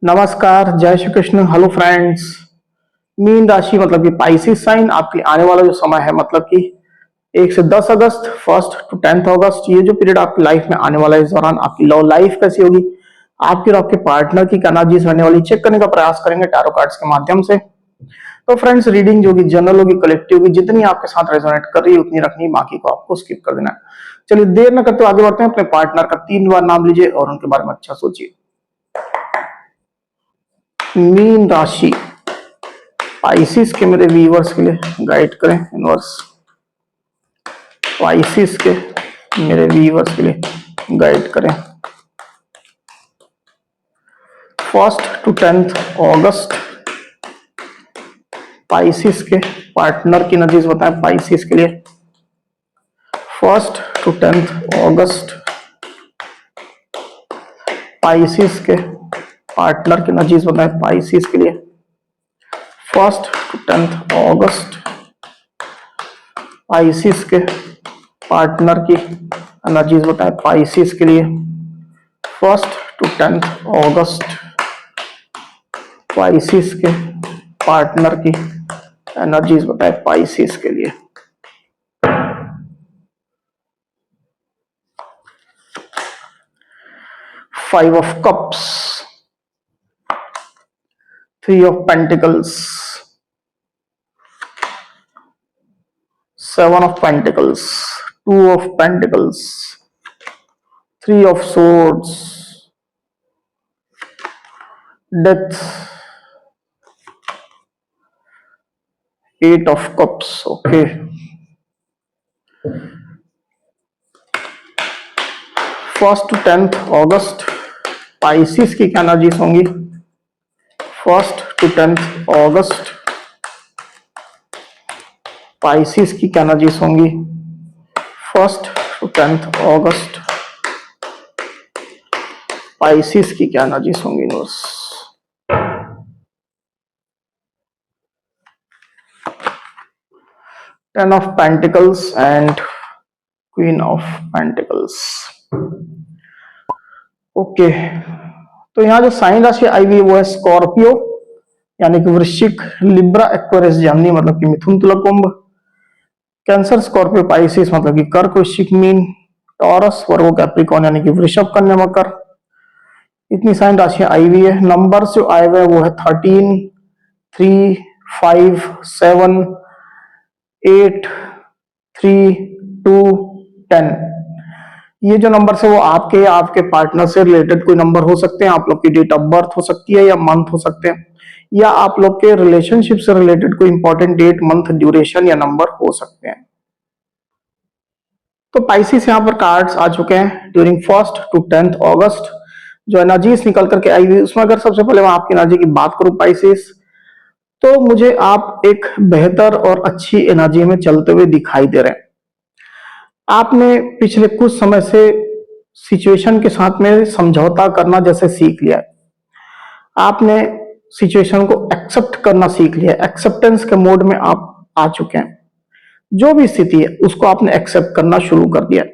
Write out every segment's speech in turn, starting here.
नमस्कार, जय Shri Krishna. Hello friends. Mean राशि मतलब कि पाइसिस साइन आपके आने वाला जो समय है मतलब कि 1 से 10 अगस्त, 1 टू 10 अगस्त, ये जो पीरियड आपकी लाइफ में आने वाला है, इस दौरान आपकी लव लाइफ कैसी होगी, आपकी और आपके पार्टनर की क्या एनर्जीज रहने वाली, चेक करने का प्रयास करेंगे टैरो कार्ड्स के माध्यम से। तो फ्रेंड्स, रीडिंग जो होगी जनरल होगी, कलेक्टिव होगी, जितनी आपके साथ रेजोनेट कर रही है उतनी रखनी, बाकी को आपको स्किप कर देना है। चलिए देर न करते आगे बढ़ते हैं। अपने पार्टनर का 3 बार नाम लीजिए और उनके बारे में अच्छा सोचिए। मीन राशि पाइसिस के मेरे व्यूवर्स के लिए गाइड करें यूनिवर्स। पाइसिस के मेरे व्यूवर्स के लिए गाइड करें 1 टू 10 अगस्त। पाइसिस के पार्टनर की एनर्जीज बताएं पाइसिस के लिए 1 टू 10 अगस्त। पाइसिस के पार्टनर की एनर्जीज बताएं पाइसिस के लिए 1 टू 10 अगस्त। पाइसिस के पार्टनर की एनर्जीज बताएं पाइसिस के लिए 1 टू 10 अगस्त। पाइसिस के पार्टनर की एनर्जीज बताएं पाइसिस के लिए। Five of cups, 3 of pentacles, 7 of pentacles, 2 of pentacles, 3 of swords, death, 8 of cups. Okay, 1 to 10 August Pisces की क्या एनर्जीज होंगी? 1 to 10 अगस्त पाइसिस की क्या एनर्जीज होंगी? 1 to 10 अगस्त पाइसिस की क्या एनर्जीज होंगी universe? Ten of Pentacles and Queen of Pentacles. Okay, तो यहाँ जो साइन राशि आई हुई है वो है स्कॉर्पियो, यानी कि वृश्चिक, लिब्रा, एक्वेरियस, जेमिनी मतलब कि मिथुन, तुला, कुंभ, कैंसर, स्कॉर्पियो, पाइसिस मतलब कि कर्क, वृश्चिक, मीन, टॉरस, वर्गो, कैप्रिकॉर्न यानी कि वृषभ, कन्या, मकर। इतनी साइन राशियां आई हुई है। नंबर जो आए हुए वो है 13, 3, 5, 7, 8, 3, 2, 10। ये जो नंबर है वो आपके या आपके पार्टनर से रिलेटेड कोई नंबर हो सकते हैं। आप लोग की डेट ऑफ बर्थ हो सकती है या मंथ हो सकते हैं, या आप लोग के रिलेशनशिप से रिलेटेड कोई इंपॉर्टेंट डेट, मंथ, ड्यूरेशन या नंबर हो सकते हैं। तो पाइसिस यहाँ पर कार्ड्स आ चुके हैं ड्यूरिंग 1 टू 10 अगस्त। जो एनर्जीज निकल करके आई हुई उसमें अगर सबसे पहले मैं आपकी एनर्जी की बात करूं पाइसिस, तो मुझे आप एक बेहतर और अच्छी एनर्जी में चलते हुए दिखाई दे रहे हैं। आपने पिछले कुछ समय से सिचुएशन के साथ में समझौता करना जैसे सीख लिया है। आपने सिचुएशन को एक्सेप्ट करना सीख लिया है। एक्सेप्टेंस के मोड में आप आ चुके हैं। जो भी स्थिति है उसको आपने एक्सेप्ट करना शुरू कर दिया।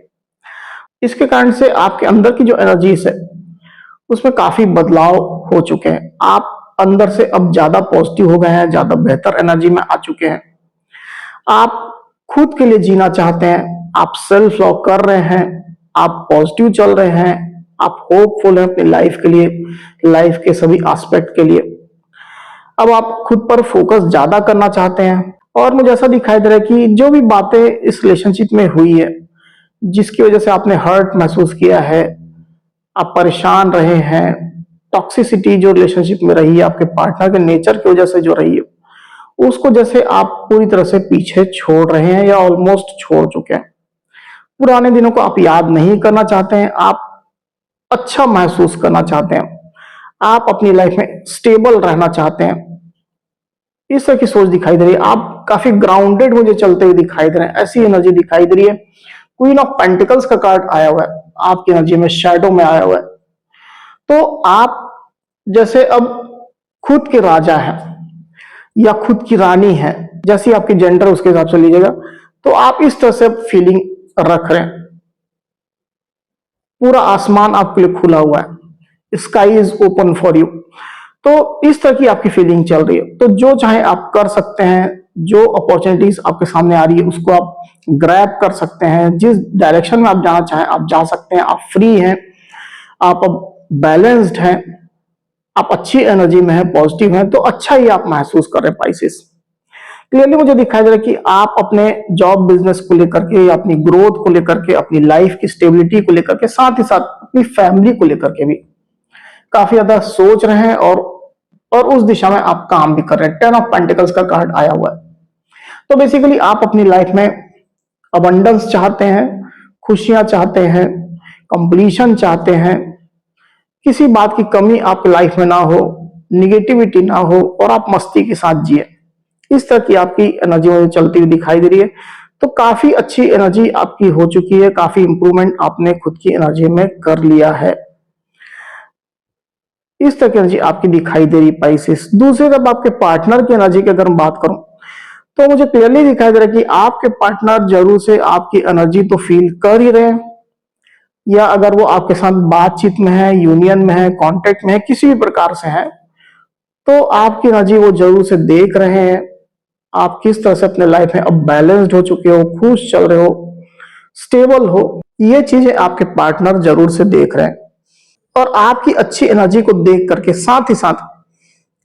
इसके कारण से आपके अंदर की जो एनर्जीज है उसमें काफी बदलाव हो चुके हैं। आप अंदर से अब ज्यादा पॉजिटिव हो गए हैं, ज्यादा बेहतर एनर्जी में आ चुके हैं। आप खुद के लिए जीना चाहते हैं, आप सेल्फ लव कर रहे हैं, आप पॉजिटिव चल रहे हैं, आप होपफुल हैं अपनी लाइफ के लिए, लाइफ के सभी एस्पेक्ट के लिए। अब आप खुद पर फोकस ज्यादा करना चाहते हैं। और मुझे ऐसा दिखाई दे रहा है कि जो भी बातें इस रिलेशनशिप में हुई है, जिसकी वजह से आपने हर्ट महसूस किया है, आप परेशान रहे हैं, टॉक्सिसिटी जो रिलेशनशिप में रही है, आपके पार्टनर के नेचर की वजह से जो रही है, उसको जैसे आप पूरी तरह से पीछे छोड़ रहे हैं या ऑलमोस्ट छोड़ चुके हैं। पुराने दिनों को आप याद नहीं करना चाहते हैं। आप अच्छा महसूस करना चाहते हैं। आप अपनी लाइफ में स्टेबल रहना चाहते हैं। इस तरह की सोच दिखाई दे रही है। आप काफी ग्राउंडेड मुझे चलते हुए दिखाई दे रहे हैं, ऐसी एनर्जी दिखाई दे रही है। क्वीन ऑफ पेंटिकल्स का कार्ड आया हुआ है आपकी एनर्जी में, शैडो में आया हुआ है। तो आप जैसे अब खुद के राजा हैं या खुद की रानी है, जैसी आपकी जेंडर उसके हिसाब से लीजिएगा, तो आप इस तरह से फीलिंग रख रहे हैं। पूरा आसमान आपके लिए खुला हुआ है, sky is open for you. तो इस तरह की आपकी फीलिंग चल रही है, तो जो चाहे आप कर सकते हैं। जो अपॉर्चुनिटीज आपके सामने आ रही है उसको आप ग्रैब कर सकते हैं। जिस डायरेक्शन में आप जाना चाहें आप जा सकते हैं। आप फ्री हैं, आप अब बैलेंस्ड हैं, आप अच्छी एनर्जी में हैं, पॉजिटिव हैं, तो अच्छा ही आप महसूस कर रहे हैं पाइसेस। क्लियरली मुझे दिखाई दे रहा है कि आप अपने जॉब बिजनेस को लेकर के या अपनी ग्रोथ को लेकर के, अपनी लाइफ की स्टेबिलिटी को लेकर के, साथ ही साथ अपनी फैमिली को लेकर के भी काफी ज्यादा सोच रहे हैं और उस दिशा में आप काम भी कर रहे हैं। 10 ऑफ पेंटिकल्स का कार्ड आया हुआ है। तो बेसिकली आप अपनी लाइफ में अबंडेंस चाहते हैं, खुशियां चाहते हैं, कंप्लीशन चाहते हैं, किसी बात की कमी आपकी लाइफ में ना हो, निगेटिविटी ना हो और आप मस्ती के साथ जिए। इस तरह की आपकी एनर्जी मुझे चलती हुई दिखाई दे रही है। तो काफी अच्छी एनर्जी आपकी हो चुकी है, काफी इंप्रूवमेंट आपने खुद की एनर्जी में कर लिया है। इस तरह की एनर्जी आपकी दिखाई दे रही पाइसेस। दूसरी तरफ आपके पार्टनर की एनर्जी की अगर मैं बात करूं तो मुझे क्लियरली दिखाई दे रहा है कि आपके पार्टनर जरूर से आपकी एनर्जी तो फील कर ही रहे हैं, या अगर वो आपके साथ बातचीत में है, यूनियन में है, कांटेक्ट में है, किसी भी प्रकार से है, तो आपकी एनर्जी वो जरूर से देख रहे हैं। आप किस तरह से अपने लाइफ में अब बैलेंस्ड हो चुके हो, खुश चल रहे हो, स्टेबल हो, ये चीजें आपके पार्टनर जरूर से देख रहे हैं। और आपकी अच्छी एनर्जी को देख करके साथ ही साथ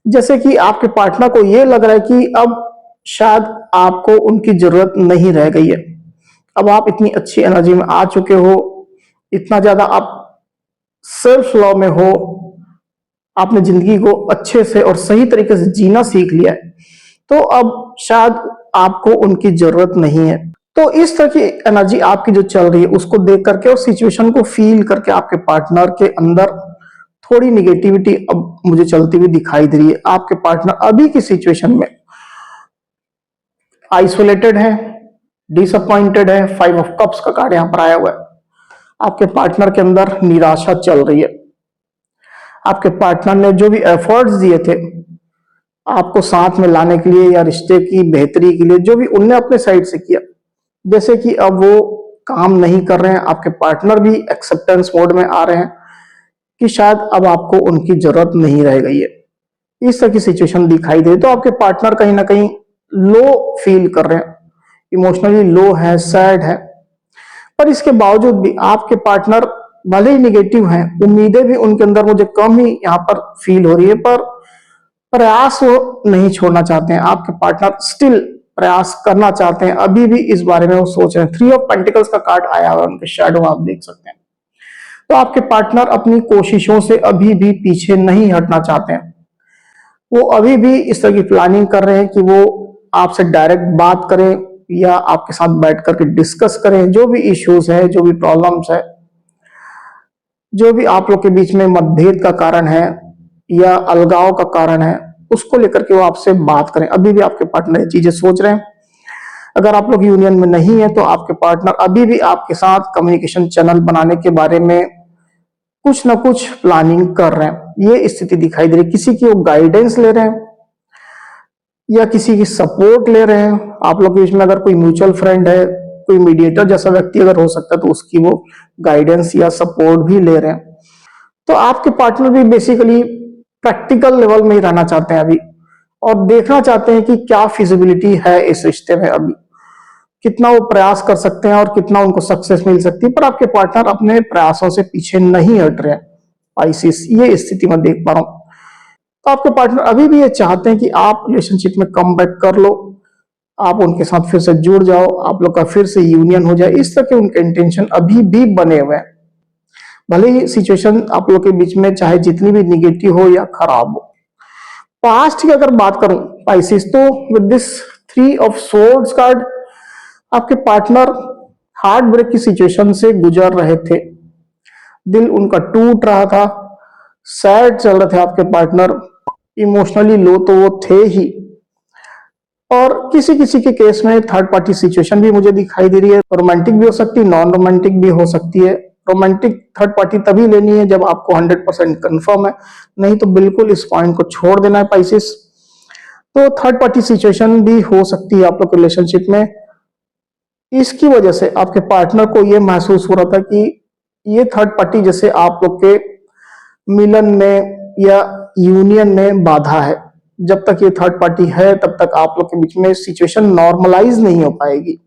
जैसे कि आपके पार्टनर को ये लग रहा है कि अब शायद आपको उनकी जरूरत नहीं रह गई है। अब आप इतनी अच्छी एनर्जी में आ चुके हो, इतना ज्यादा आप सेल्फ लव में हो, आपने जिंदगी को अच्छे से और सही तरीके से जीना सीख लिया है, तो अब शायद आपको उनकी जरूरत नहीं है। तो इस तरह की एनर्जी आपकी जो चल रही है उसको देख करके और सिचुएशन को फील करके आपके पार्टनर के अंदर थोड़ी निगेटिविटी अब मुझे चलती हुई दिखाई दे रही है। आपके पार्टनर अभी की सिचुएशन में आइसोलेटेड है, डिसअपॉइंटेड है। 5 ऑफ कप्स का कार्ड यहां पर आया हुआ है। आपके पार्टनर के अंदर निराशा चल रही है। आपके पार्टनर ने जो भी एफर्ट्स दिए थे आपको साथ में लाने के लिए या रिश्ते की बेहतरी के लिए, जो भी उनने अपने साइड से किया, जैसे कि अब वो काम नहीं कर रहे हैं। आपके पार्टनर भी एक्सेप्टेंस मोड में आ रहे हैं कि शायद अब आपको उनकी जरूरत नहीं रह गई है। इस तरह की सिचुएशन दिखाई दे तो आपके पार्टनर कहीं ना कहीं लो फील कर रहे हैं, इमोशनली लो है, सैड है। पर इसके बावजूद भी आपके पार्टनर भले ही निगेटिव हैं, उम्मीदें भी उनके अंदर मुझे कम ही यहाँ पर फील हो रही है, पर प्रयास वो नहीं छोड़ना चाहते हैं। आपके पार्टनर स्टिल प्रयास करना चाहते हैं, अभी भी इस बारे में वो सोच रहे हैं। 3 ऑफ पेंटिकल्स का कार्ड आया हुआ है, उनके शैडो आप देख सकते हैं। तो आपके पार्टनर अपनी कोशिशों से अभी भी पीछे नहीं हटना चाहते हैं। वो अभी भी इस तरह की प्लानिंग कर रहे हैं कि वो आपसे डायरेक्ट बात करें या आपके साथ बैठ करके डिस्कस करें। जो भी इश्यूज है, जो भी प्रॉब्लम्स है, जो भी आप लोग के बीच में मतभेद का कारण है या अलगाव का कारण है, उसको लेकर के वो आपसे बात करें। अभी भी आपके पार्टनर ये चीजें सोच रहे हैं। अगर आप लोग यूनियन में नहीं है तो आपके पार्टनर अभी भी आपके साथ कम्युनिकेशन चैनल बनाने के बारे में कुछ ना कुछ प्लानिंग कर रहे हैं। ये स्थिति दिखाई दे रही है। किसी की वो गाइडेंस ले रहे हैं या किसी की सपोर्ट ले रहे हैं। आप लोग के बीच में अगर कोई म्यूचुअल फ्रेंड है, कोई मीडिएटर जैसा व्यक्ति अगर हो सकता है, तो उसकी वो गाइडेंस या सपोर्ट भी ले रहे हैं। तो आपके पार्टनर भी बेसिकली प्रैक्टिकल लेवल में ही रहना चाहते हैं अभी, और देखना चाहते हैं कि क्या फिजिबिलिटी है इस रिश्ते में, अभी कितना वो प्रयास कर सकते हैं और कितना उनको सक्सेस मिल सकती है। पर आपके पार्टनर अपने प्रयासों से पीछे नहीं हट रहे हैं। आईसीस ये स्थिति मैं देख पा रहा हूं। तो आपके पार्टनर अभी भी ये चाहते हैं कि आप रिलेशनशिप में कम बैक कर लो, आप उनके साथ फिर से जुड़ जाओ, आप लोग का फिर से यूनियन हो जाए। इस तरह के उनके इंटेंशन अभी भी बने हुए हैं। भले ही सिचुएशन आप लोग के बीच में चाहे जितनी भी निगेटिव हो या खराब हो। पास्ट की अगर बात करूं पाइसिस, तो with this 3 of swords card आपके पार्टनर हार्ट ब्रेक की सिचुएशन से गुजर रहे थे। दिल उनका टूट रहा था, सैड चल रहे थे आपके पार्टनर, इमोशनली लो तो वो थे ही। और किसी किसी के केस में थर्ड पार्टी सिचुएशन भी मुझे दिखाई दे रही है। रोमांटिक भी हो सकती है, नॉन रोमांटिक भी हो सकती है। रोमांटिक थर्ड पार्टी तभी लेनी है जब आपको 100% कंफर्म है, नहीं तो बिल्कुल इस पॉइंट को छोड़ देना है पाइसिस। तो थर्ड पार्टी सिचुएशन भी हो सकती है आप लोग रिलेशनशिप में। इसकी वजह से आपके पार्टनर को यह महसूस हो रहा था कि ये थर्ड पार्टी जैसे आप लोग के मिलन में या यूनियन में बाधा है। जब तक ये थर्ड पार्टी है तब तक आप लोग के बीच में सिचुएशन नॉर्मलाइज नहीं हो पाएगी।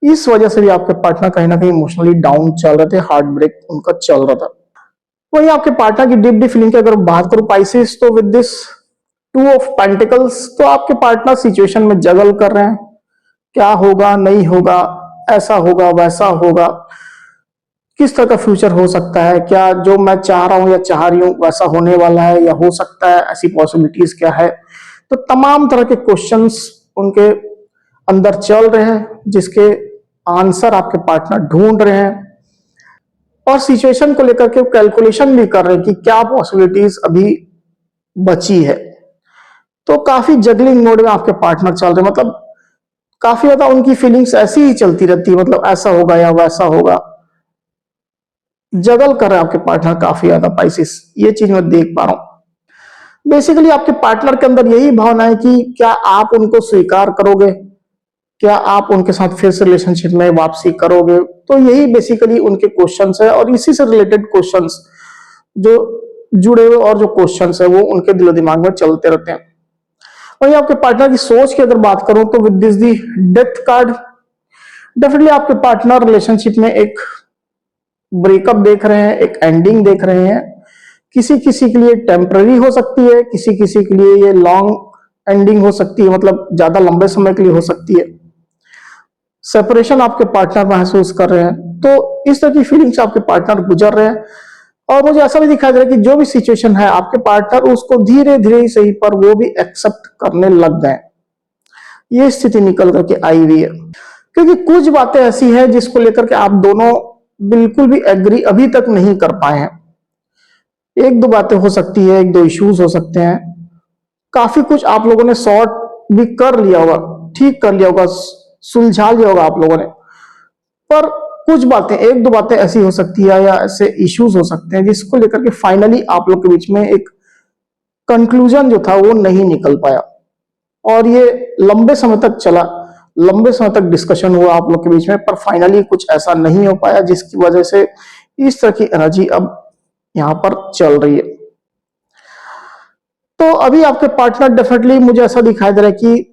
इस वजह से भी आपके पार्टनर कहीं ना कहीं इमोशनली डाउन चल रहे थे, हार्ट ब्रेक उनका चल रहा था। वही आपके पार्टनर की डीप फीलिंग की अगर बात करूं पाइसेस, तो विद दिस 2 ऑफ पेंटिकल्स, तो आपके पार्टनर सिचुएशन में जगल कर रहे हैं, क्या होगा नहीं होगा, ऐसा होगा वैसा होगा, किस तरह का फ्यूचर हो सकता है, क्या जो मैं चाह रहा हूं या चाह रही हूं वैसा होने वाला है या हो सकता है, ऐसी पॉसिबिलिटीज क्या है। तो तमाम तरह के क्वेश्चंस उनके अंदर चल रहे हैं, जिसके आंसर आपके पार्टनर ढूंढ रहे हैं, और सिचुएशन को लेकर के कैलकुलेशन भी कर रहे हैं कि क्या पॉसिबिलिटीज अभी बची है। तो काफी जगलिंग मोड में आपके पार्टनर चल रहे हैं, मतलब काफी ज्यादा उनकी फीलिंग्स ऐसी ही चलती रहती है, मतलब ऐसा होगा या वैसा होगा, जगल कर रहे हैं आपके पार्टनर काफी ज्यादा पाइसेस, ये चीज मैं देख पा रहा हूं। बेसिकली आपके पार्टनर के अंदर यही भावना है कि क्या आप उनको स्वीकार करोगे, क्या आप उनके साथ फिर से रिलेशनशिप में वापसी करोगे। तो यही बेसिकली उनके क्वेश्चंस है, और इसी से रिलेटेड क्वेश्चंस जो जुड़े हुए और जो क्वेश्चंस है वो उनके दिलो दिमाग में चलते रहते हैं। वहीं आपके पार्टनर की सोच की अगर बात करूं तो with this the death card, definitely आपके पार्टनर रिलेशनशिप में एक ब्रेकअप देख रहे हैं, एक एंडिंग देख रहे हैं। किसी किसी के लिए टेम्पररी हो सकती है, किसी किसी के लिए ये लॉन्ग एंडिंग हो सकती है, मतलब ज्यादा लंबे समय के लिए हो सकती है। सेपरेशन आपके पार्टनर महसूस कर रहे हैं, तो इस तरह की फीलिंग्स आपके पार्टनर गुजर रहे हैं। और मुझे ऐसा भी दिखाई दे रहा है कि जो भी सिचुएशन है आपके पार्टनर उसको धीरे धीरे ही सही पर वो भी एक्सेप्ट करने लग गए। ये स्थिति निकल करके आई हुई है, क्योंकि कुछ बातें ऐसी हैं जिसको लेकर के आप दोनों बिल्कुल भी एग्री अभी तक नहीं कर पाए हैं। एक दो बातें हो सकती है, एक दो इश्यूज हो सकते हैं, काफी कुछ आप लोगों ने सॉर्ट भी कर लिया होगा, ठीक कर लिया होगा, सुलझा लिया होगा आप लोगों ने। पर कुछ बातें, एक दो बातें ऐसी हो सकती है या ऐसे इश्यूज हो सकते हैं जिसको लेकर के फाइनली आप लोग के बीच में एक कंक्लूजन जो था वो नहीं निकल पाया, और ये लंबे समय तक चला, लंबे समय तक डिस्कशन हुआ आप लोग के बीच में, पर फाइनली कुछ ऐसा नहीं हो पाया जिसकी वजह से इस तरह की एनर्जी अब यहां पर चल रही है। तो अभी आपके पार्टनर डेफिनेटली मुझे ऐसा दिखाई दे रहा है कि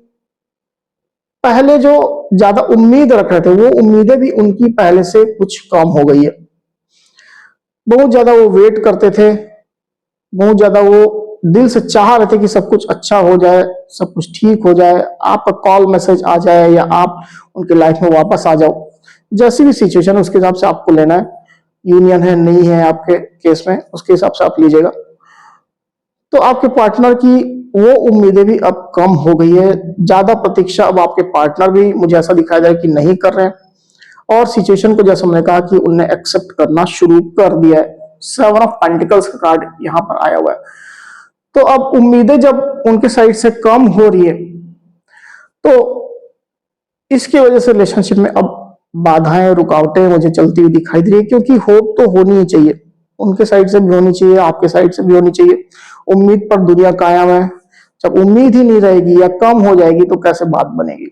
पहले जो ज्यादा उम्मीद रख रहे थे वो उम्मीदें भी उनकी पहले से कुछ कम हो गई है। बहुत ज्यादा वो वेट करते थे, बहुत ज्यादा वो दिल से चाह रहे थे कि सब कुछ अच्छा हो जाए, सब कुछ ठीक हो जाए, आपका कॉल मैसेज आ जाए या आप उनके लाइफ में वापस आ जाओ। जैसी भी सिचुएशन है उसके हिसाब से आपको लेना है, यूनियन है नहीं है आपके केस में, उसके हिसाब से आप लीजिएगा। तो आपके पार्टनर की वो उम्मीदें भी अब कम हो गई है, ज्यादा प्रतीक्षा अब आपके पार्टनर भी मुझे ऐसा दिखाया जाए कि नहीं कर रहे हैं, और सिचुएशन को जैसा मैंने कहा कि उनने एक्सेप्ट करना शुरू कर दिया है। 7 ऑफ पेंटिकल्स का कार्ड यहां पर आया हुआ है। तो अब उम्मीदें जब उनके साइड से कम हो रही है तो इसकी वजह से रिलेशनशिप में अब बाधाएं, रुकावटें मुझे चलती हुई दिखाई दे रही है, क्योंकि होप तो होनी ही चाहिए, उनके साइड से भी होनी चाहिए, आपके साइड से भी होनी चाहिए। उम्मीद पर दुनिया कायम है, जब उम्मीद ही नहीं रहेगी या कम हो जाएगी तो कैसे बात बनेगी।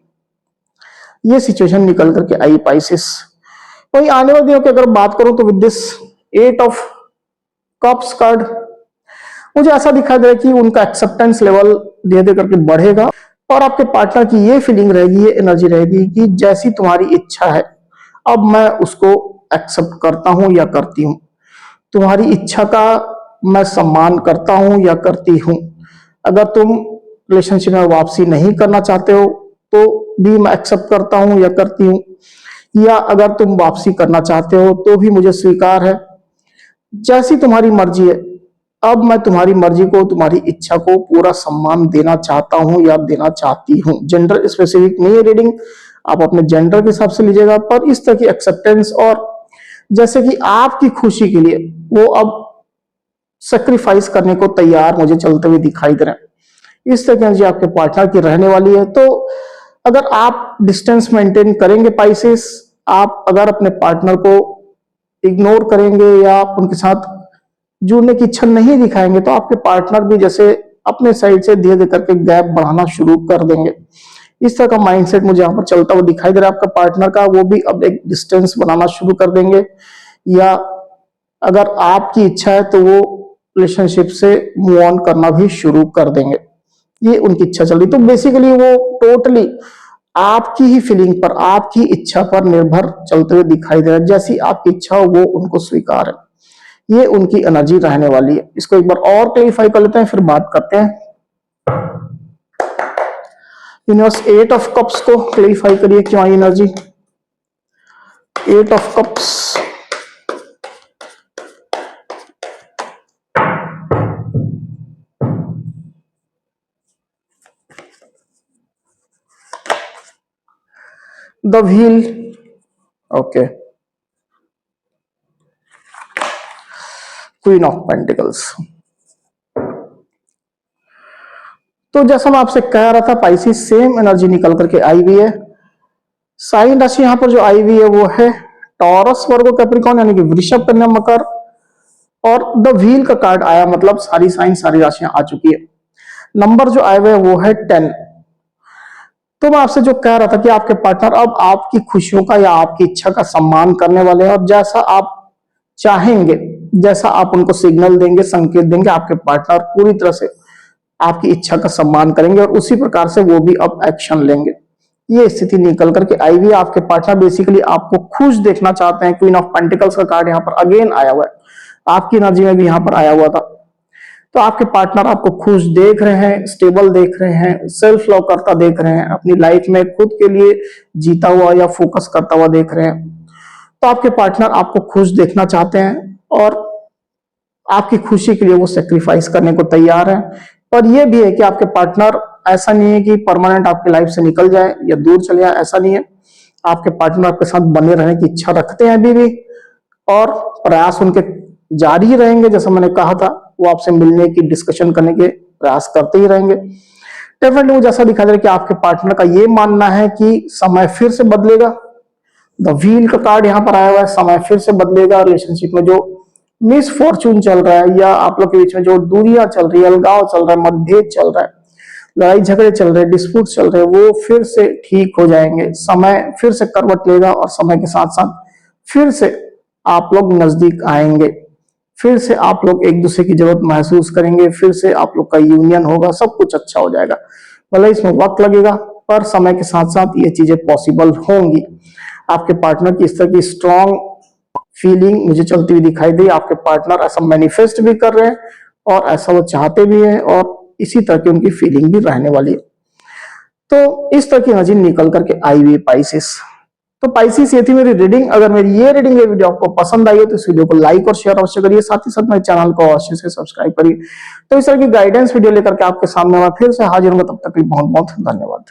ये सिचुएशन निकल करके आई पाइसेस। वही आने वाले दिनों की अगर बात करूं तो with this 8 of cups card मुझे ऐसा दिखाई दे रहा है कि उनका एक्सेप्टेंस लेवल धीरे धीरे करके बढ़ेगा, और आपके पार्टनर की ये फीलिंग रहेगी, ये एनर्जी रहेगी कि जैसी तुम्हारी इच्छा है अब मैं उसको एक्सेप्ट करता हूं या करती हूं, तुम्हारी इच्छा का मैं सम्मान करता हूं या करती हूं। अगर तुम रिलेशनशिप में वापसी नहीं करना चाहते हो तो भी मैं एक्सेप्ट करता हूं या करती हूं, या अगर तुम वापसी करना चाहते हो तो भी मुझे स्वीकार है। जैसी तुम्हारी मर्जी है, अब मैं तुम्हारी मर्जी को, तुम्हारी इच्छा को पूरा सम्मान देना चाहता हूं या देना चाहती हूं। जेंडर स्पेसिफिक नहीं है रीडिंग, आप अपने जेंडर के हिसाब से लीजिएगा, पर इस तरह की एक्सेप्टेंस और जैसे कि आपकी खुशी के लिए वो अब सेक्रीफाइस करने को तैयार मुझे चलते हुए दिखाई दे रहे हैं। इस तरह की एनर्जी आपके पार्टनर की रहने वाली है। तो अगर आप डिस्टेंस मेंटेन करेंगे पाइसेस, आप अगर अपने पार्टनर को इग्नोर करेंगे या आप उनके साथ जुड़ने की इच्छा नहीं दिखाएंगे तो आपके पार्टनर भी जैसे अपने साइड से धीरे धीरे करके गैप बढ़ाना शुरू कर देंगे। इस तरह का माइंडसेट मुझे यहाँ पर चलता हुआ दिखाई दे रहा है आपका पार्टनर का। वो भी अब एक डिस्टेंस बनाना शुरू कर देंगे, या अगर आपकी इच्छा है तो वो रिलेशनशिप से मूव ऑन करना भी शुरू कर देंगे, ये उनकी इच्छा चल रही। तो बेसिकली वो टोटली आपकी ही फीलिंग पर, आपकी इच्छा पर निर्भर चलते हुए दिखाई दे रहा है। जैसी आपकी इच्छा हो वो उनको स्वीकार है, ये उनकी एनर्जी रहने वाली है। इसको एक बार और क्लैरिफाई कर लेते हैं, फिर बात करते हैं। यूनिवर्स 8 ऑफ कप्स को क्लैरिफाई करिए, क्यों आई energy 8 of cups. The wheel, okay, queen of pentacles. तो जैसा मैं आपसे कह रहा था, पाइसिस सेम एनर्जी निकल करके आई हुई है। साइन राशि यहां पर जो आई हुई है वो है टॉरस, वर्गो, कैप्रिकॉर्न, यानी कि वृषभ, कन्या, मकर। और द व्हील का कार्ड आया, मतलब सारी साइन, सारी राशियां आ चुकी है। नंबर जो आए हुए वो है 10। तो मैं आपसे जो कह रहा था कि आपके पार्टनर अब आपकी खुशियों का या आपकी इच्छा का सम्मान करने वाले हैं, और जैसा आप चाहेंगे, जैसा आप उनको सिग्नल देंगे, संकेत देंगे, आपके पार्टनर पूरी तरह से आपकी इच्छा का सम्मान करेंगे और उसी प्रकार से वो भी अब एक्शन लेंगे। ये स्थिति निकल करके आई हुई है। आपके पार्टनर बेसिकली आपको खुश देखना चाहते हैं। क्वीन ऑफ पेंटिकल्स का कार्ड यहाँ पर अगेन आया हुआ है, आपकी एनर्जी में भी यहाँ पर आया हुआ था। तो आपके पार्टनर आपको खुश देख रहे हैं, स्टेबल देख रहे हैं, सेल्फ लव करता देख रहे हैं, अपनी लाइफ में खुद के लिए जीता हुआ या फोकस करता हुआ देख रहे हैं। तो आपके पार्टनर आपको खुश देखना चाहते हैं और आपकी खुशी के लिए वो सेक्रीफाइस करने को तैयार है। और ये भी है कि आपके पार्टनर, ऐसा नहीं है कि परमानेंट आपकी लाइफ से निकल जाए या दूर चले जाए, ऐसा नहीं है। आपके पार्टनर आपके साथ बने रहने की इच्छा रखते हैं अभी भी, और प्रयास उनके जारी रहेंगे। जैसा मैंने कहा था, वो आपसे मिलने की, डिस्कशन करने के प्रयास करते ही रहेंगे। डेफिनेटली मुझे ऐसा दिखाई दे रहा है कि आपके पार्टनर का ये मानना है कि समय फिर से बदलेगा। द व्हील का कार्ड यहाँ पर आया हुआ है, समय फिर से बदलेगा। रिलेशनशिप में जो मिसफॉर्चून चल रहा है, या आप लोग के बीच में जो दूरियां चल रही है, अलगाव चल रहा है, मतभेद चल रहा है, लड़ाई झगड़े चल रहे हैं, डिस्प्यूट चल रहे हैं, वो फिर से ठीक हो जाएंगे। समय फिर से करवट लेगा और समय के साथ साथ फिर से आप लोग नजदीक आएंगे, फिर से आप लोग एक दूसरे की जरूरत महसूस करेंगे, फिर से आप लोग का यूनियन होगा, सब कुछ अच्छा हो जाएगा। भले इसमें वक्त लगेगा, पर समय के साथ साथ ये चीजें पॉसिबल होंगी। आपके पार्टनर की इस तरह की स्ट्रॉन्ग फीलिंग मुझे चलती हुई दिखाई दी। आपके पार्टनर ऐसा मैनिफेस्ट भी कर रहे हैं और ऐसा वो चाहते भी हैं, और इसी तरह की उनकी फीलिंग भी रहने वाली है। तो इस तरह की एनर्जी निकल करके आई हुई पाइसिस। तो पाइसिस, ये थी मेरी रीडिंग। अगर मेरी ये रीडिंग, ये वीडियो आपको पसंद आई है तो इस वीडियो को लाइक और शेयर अवश्य करिए। साथ ही साथ मेरे चैनल को अवश्य से सब्सक्राइब करिए। तो इस तरह की गाइडेंस वीडियो लेकर के आपके सामने मैं फिर से हाजिर हूँ। तब तक के लिए बहुत बहुत धन्यवाद।